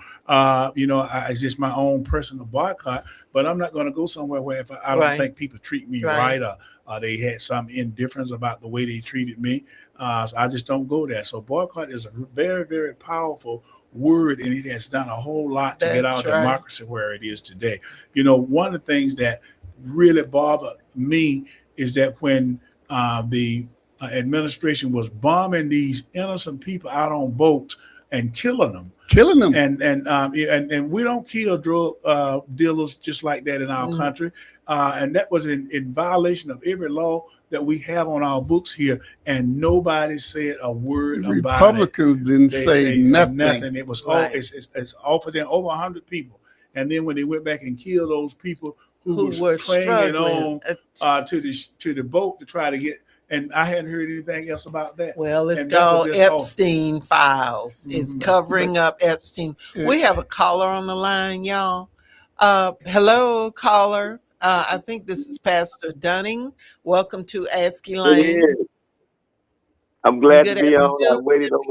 It's just my own personal boycott, but I'm not going to go somewhere where if I don't think people treat me right or they had some indifference about the way they treated me. So I just don't go there. So boycott is a very, very powerful word, and it has done a whole lot to get our democracy where it is today. One of the things that really bothered me is that when the administration was bombing these innocent people out on boats and killing them, and we don't kill drug dealers just like that in our country, and that was in violation of every law that we have on our books here, and nobody said a word about it. Republicans didn't say nothing. It was it's offered them over 100 people, and then when they went back and killed those people who were clinging on to the boat to try to get. And I hadn't heard anything else about that. Well, it's called Epstein Files. It's covering up Epstein. We have a caller on the line, y'all. Hello, caller. I think this is Pastor Dunning. Welcome to Ask Elaine. I'm glad to be on. I waited over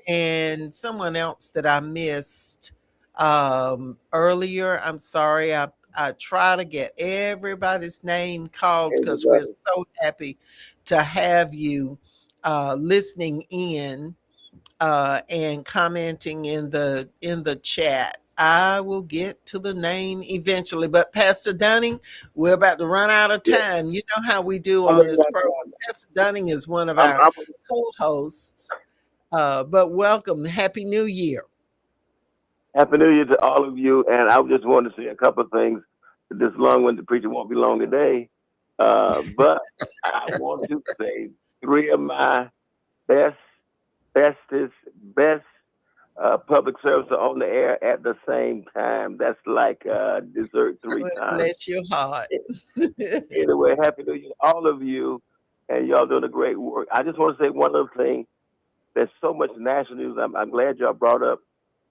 and someone else that I missed earlier. I'm sorry. I try to get everybody's name called because we're so happy to have you listening in and commenting in the chat. I will get to the name eventually, but Pastor Dunning, we're about to run out of time. You know how we do on this program. Pastor Dunning is one of our co-hosts, but welcome. Happy New Year. Happy New Year to all of you. And I just wanted to say a couple of things. This long-winded preacher won't be long today. But I want to say 3 of my best public service are on the air at the same time. That's like dessert three God times. bless your heart. Anyway, happy New Year, to all of you, and y'all doing a great work. I just want to say one other thing. There's so much national news. I'm glad y'all brought up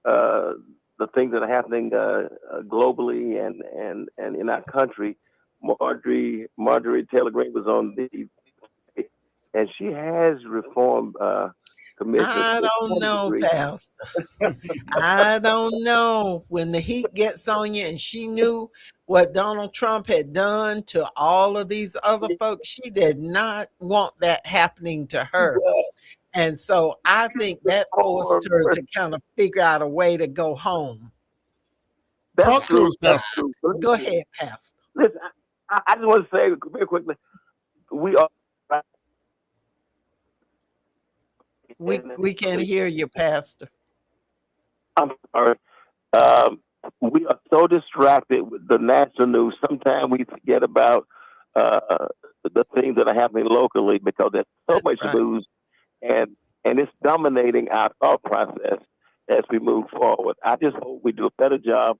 uh, the things that are happening globally and in our country. Marjorie Taylor Greene was on the, and she has reformed commissioners I to don't some know, degree. Pastor. I don't know. When the heat gets on you, and she knew what Donald Trump had done to all of these other folks, she did not want that happening to her. And so I think that forced her to kind of figure out a way to go home. That's Talk to true. us, That's Pastor. true. Go ahead, Pastor. Listen, I just want to say very quickly, we are. We can't hear you, Pastor. I'm sorry. Um, we are so distracted with the national news. Sometimes we forget about the things that are happening locally because there's so That's much right. news, and it's dominating our thought process as we move forward. I just hope we do a better job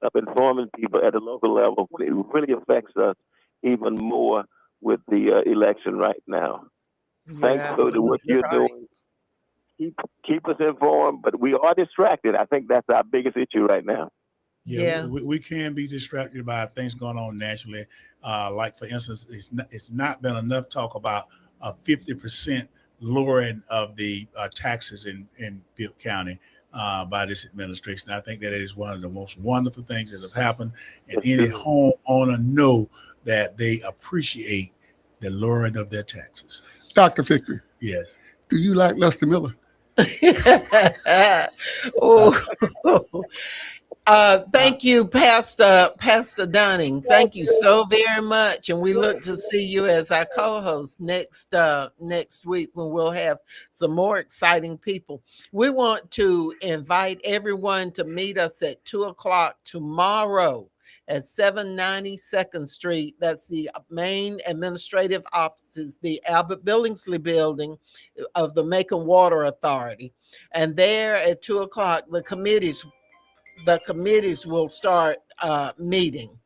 of informing people at the local level when it really affects us even more with the election right now. You're Thanks for what absolutely you're right. doing. Keep us informed, but we are distracted. I think that's our biggest issue right now. Yeah. We can be distracted by things going on nationally. Like, for instance, it's not been enough talk about a 50% lowering of the taxes in Bibb County by this administration. I think that it is one of the most wonderful things that have happened, and any homeowner know that they appreciate the lowering of their taxes. Dr. Victor, Yes. do you like Lester Miller? Oh, thank you, Pastor Dunning. Thank you so very much, and we look to see you as our co-host next week when we'll have some more exciting people. We want to invite everyone to meet us at 2:00 tomorrow at 790 2nd Street. That's the main administrative offices, the Albert Billingsley building of the Macon Water Authority. And there at 2:00, the committees will start meeting.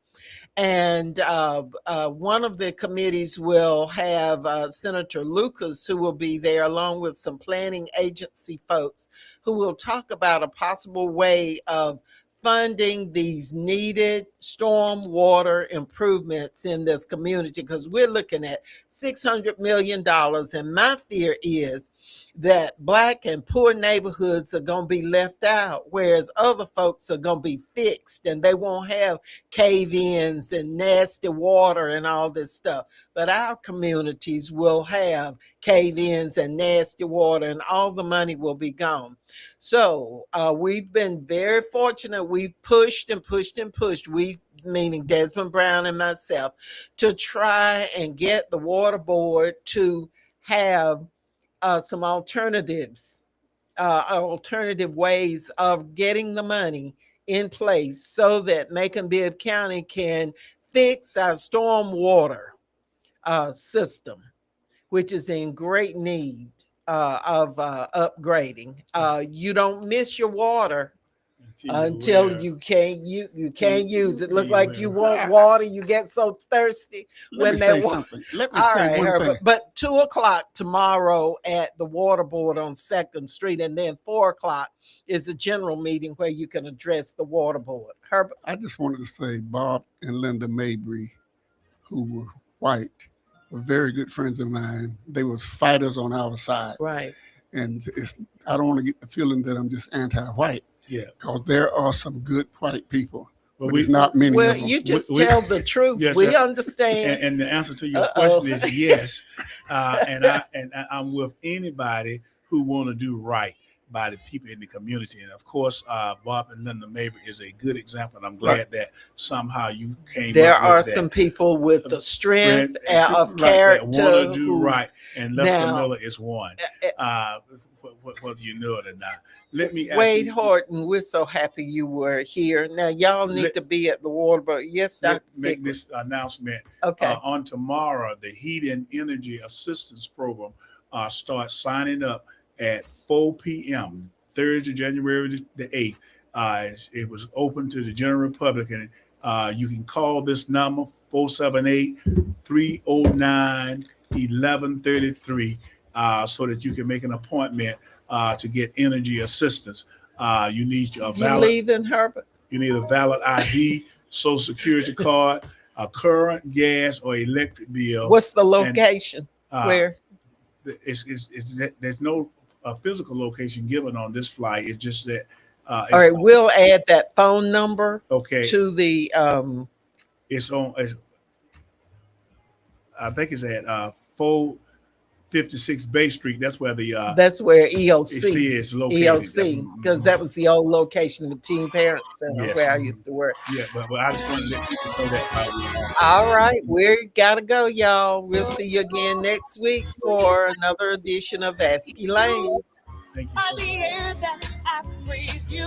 And one of the committees will have Senator Lucas, who will be there, along with some planning agency folks, who will talk about a possible way of funding these needed storm water improvements in this community, because we're looking at $600 million. And my fear is that Black and poor neighborhoods are going to be left out, whereas other folks are going to be fixed and they won't have cave-ins and nasty water and all this stuff. But our communities will have cave-ins and nasty water, and all the money will be gone. So we've been very fortunate. We've pushed and pushed and pushed. We, meaning Desmond Brown and myself, to try and get the water board to have some alternatives, alternative ways of getting the money in place so that Macon-Bibb County can fix our stormwater system, which is in great need of upgrading. You don't miss your water until you can't use it. Look like you want water, you get so thirsty when that water. Let me All say right, one Herbert. thing. But 2:00 tomorrow at the water board on 2nd Street, and then 4:00 is the general meeting where you can address the water board. Herbert. I just wanted to say Bob and Linda Mabry, who were white, were very good friends of mine. They was fighters on our side. Right. And I don't want to get the feeling that I'm just anti-white. Yeah. Because there are some good white people. Well, but it's not many Well, of them. you just tell the truth. Yes, we understand. And the answer to your question is yes. And I'm with anybody who want to do right by the people in the community. And of course, Bob and Linda Mabry is a good example. And I'm glad that somehow you came there up with are that. some people with the strength of character that want to do right. And Lester now, Miller is one, whether you know it or not. Let me ask Wade you, Horton, we're so happy you were here. Now, y'all need to be at the water, but yes, Dr. Make this announcement. Okay. On tomorrow, the Heat and Energy Assistance Program starts signing up at 4 p.m. Thursday, January the 8th. It was open to the general public, and you can call this number 478-309-1133 so that you can make an appointment to get energy assistance. You need a You valid leaving, Herbert? you need a valid ID, social security card, a current gas or electric bill. What's the location? Uh, Where? There's no physical location given on this flight. It's just that. All right, we'll add that phone number Okay. to the. It's on. I think it's at 456 Bay Street. That's where the. That's where EOC is located. EOC, because that was the old location of Teen Parents Center Yes. where I used to work. Yeah, but I just wanted to let people know that. All right, we gotta go, y'all. We'll see you again next week for another edition of Ask Elaine. Thank you. By the air that I breathe, you